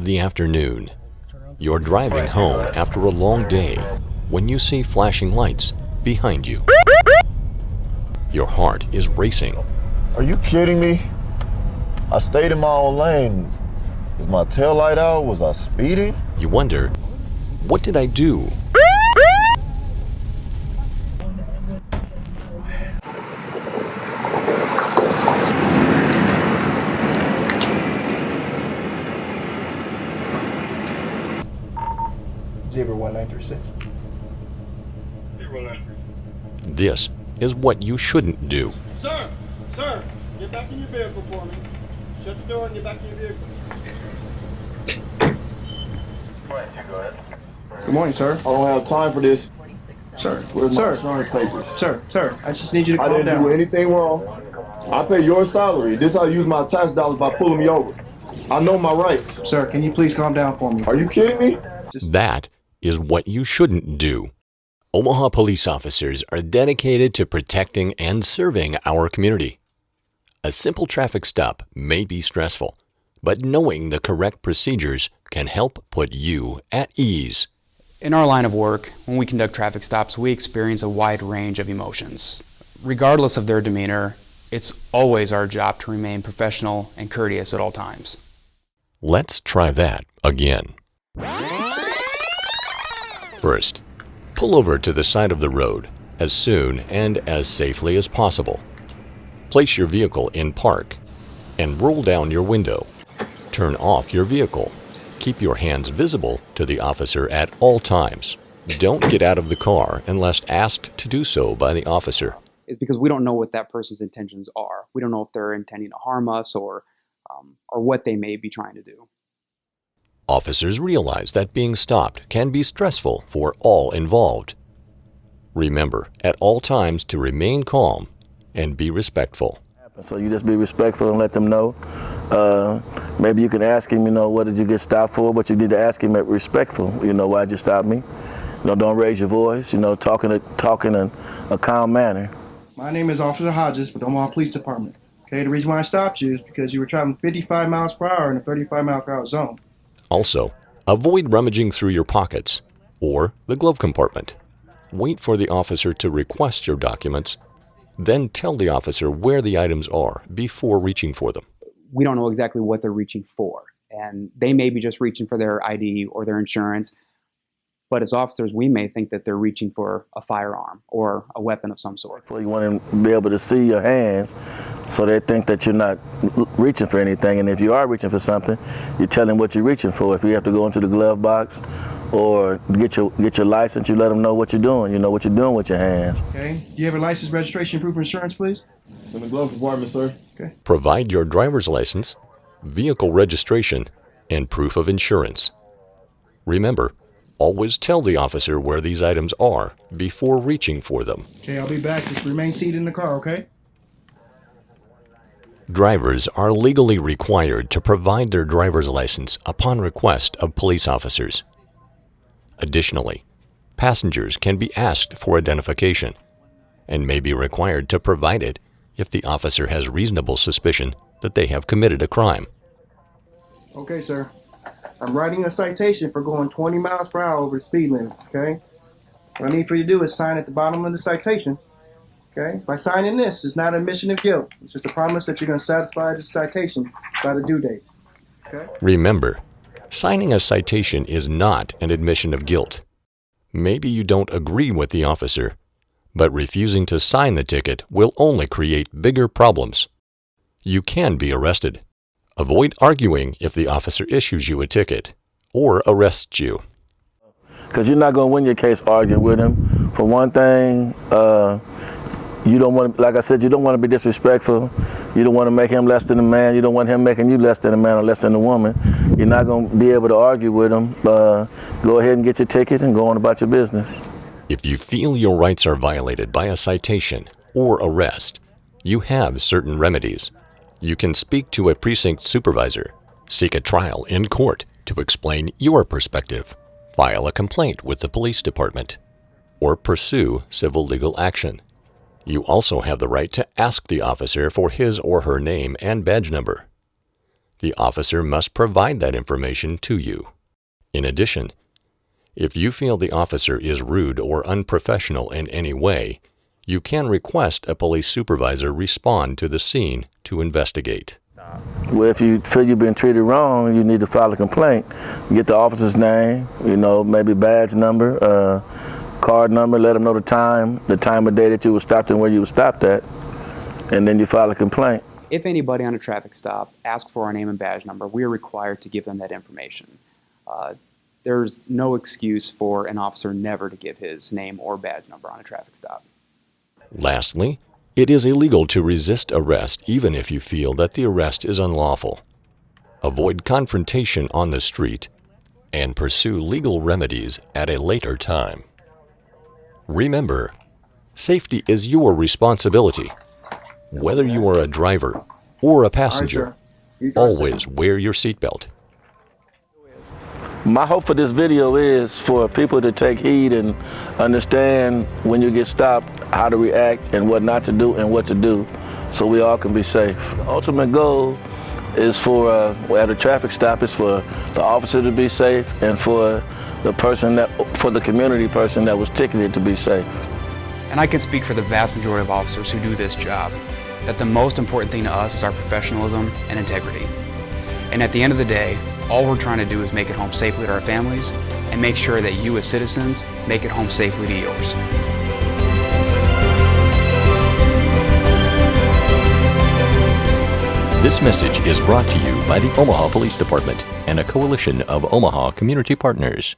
of the afternoon. You're driving home after a long day when you see flashing lights behind you. Your heart is racing. Are you kidding me? I stayed in my own lane. Was my tail light out? Was I speeding? You wonder, what did I do? Zebra 1936. This is what you shouldn't do. Sir, get back in your vehicle for me. Shut the door and get back in your vehicle. Good morning, sir. I don't have time for this. Sir, Where's my sir, insurance papers? sir, I just need you to I calm didn't down. do anything wrong. I pay your salary. This how I use my tax dollars by pulling me over. I know my rights. Sir, can you please calm down for me? Are you kidding me? That is what you shouldn't do. Omaha police officers are dedicated to protecting and serving our community. A simple traffic stop may be stressful, but knowing the correct procedures can help put you at ease. In our line of work, when we conduct traffic stops, we experience a wide range of emotions. Regardless of their demeanor, it's always our job to remain professional and courteous at all times. Let's try that again. First, pull over to the side of the road as soon and as safely as possible. Place your vehicle in park and roll down your window. Turn off your vehicle. Keep your hands visible to the officer at all times. Don't get out of the car unless asked to do so by the officer. It's because we don't know what that person's intentions are. We don't know if they're intending to harm us or what they may be trying to do. Officers realize that being stopped can be stressful for all involved. Remember at all times to remain calm and be respectful. So you just be respectful and let them know. Maybe you can ask him, what did you get stopped for? But you need to ask him respectful. Why'd you stop me? Don't raise your voice. Talk in a calm manner. My name is Officer Hodges with Omaha Police Department. Okay, the reason why I stopped you is because you were traveling 55 miles per hour in a 35 mile per hour zone. Also, avoid rummaging through your pockets or the glove compartment. Wait for the officer to request your documents, then tell the officer where the items are before reaching for them. We don't know exactly what they're reaching for, and they may be just reaching for their ID or their insurance, but as officers, we may think that they're reaching for a firearm or a weapon of some sort. You want them to be able to see your hands so they think that you're not reaching for anything, and if you are reaching for something, you tell them what you're reaching for. If you have to go into the glove box or get your license, you let them know what you're doing. You know what you're doing with your hands. Okay, do you have a license, registration, proof of insurance, please? In the glove compartment, sir. Okay. Provide your driver's license, vehicle registration, and proof of insurance. Remember, always tell the officer where these items are before reaching for them. Okay, I'll be back. Just remain seated in the car, okay? Drivers are legally required to provide their driver's license upon request of police officers. Additionally, passengers can be asked for identification and may be required to provide it if the officer has reasonable suspicion that they have committed a crime. Okay, sir. I'm writing a citation for going 20 miles per hour over the speed limit, okay? What I need for you to do is sign at the bottom of the citation, okay? By signing this, it's not an admission of guilt. It's just a promise that you're going to satisfy the citation by the due date, okay? Remember, signing a citation is not an admission of guilt. Maybe you don't agree with the officer, but refusing to sign the ticket will only create bigger problems. You can be arrested. Avoid arguing if the officer issues you a ticket or arrests you. Because you're not going to win your case arguing with him. For one thing, you don't want to, like I said, you don't want to be disrespectful. You don't want to make him less than a man. You don't want him making you less than a man or less than a woman. You're not going to be able to argue with him. Go ahead and get your ticket and go on about your business. If you feel your rights are violated by a citation or arrest, you have certain remedies. You can speak to a precinct supervisor, seek a trial in court to explain your perspective, file a complaint with the police department, or pursue civil legal action. You also have the right to ask the officer for his or her name and badge number. The officer must provide that information to you. In addition, if you feel the officer is rude or unprofessional in any way, you can request a police supervisor respond to the scene to investigate. Well, if you feel you've been treated wrong, you need to file a complaint. Get the officer's name, maybe badge number, card number, let them know the time of day that you were stopped and where you were stopped at, and then you file a complaint. If anybody on a traffic stop asks for our name and badge number, we are required to give them that information. There's no excuse for an officer never to give his name or badge number on a traffic stop. Lastly, it is illegal to resist arrest even if you feel that the arrest is unlawful. Avoid confrontation on the street and pursue legal remedies at a later time. Remember, safety is your responsibility. Whether you are a driver or a passenger, always wear your seatbelt. My hope for this video is for people to take heed and understand when you get stopped, how to react and what not to do and what to do so we all can be safe. The ultimate goal is for, at a traffic stop, is for the officer to be safe and for the community person that was ticketed to be safe. And I can speak for the vast majority of officers who do this job, that the most important thing to us is our professionalism and integrity. And at the end of the day, all we're trying to do is make it home safely to our families and make sure that you as citizens make it home safely to yours. This message is brought to you by the Omaha Police Department and a coalition of Omaha community partners.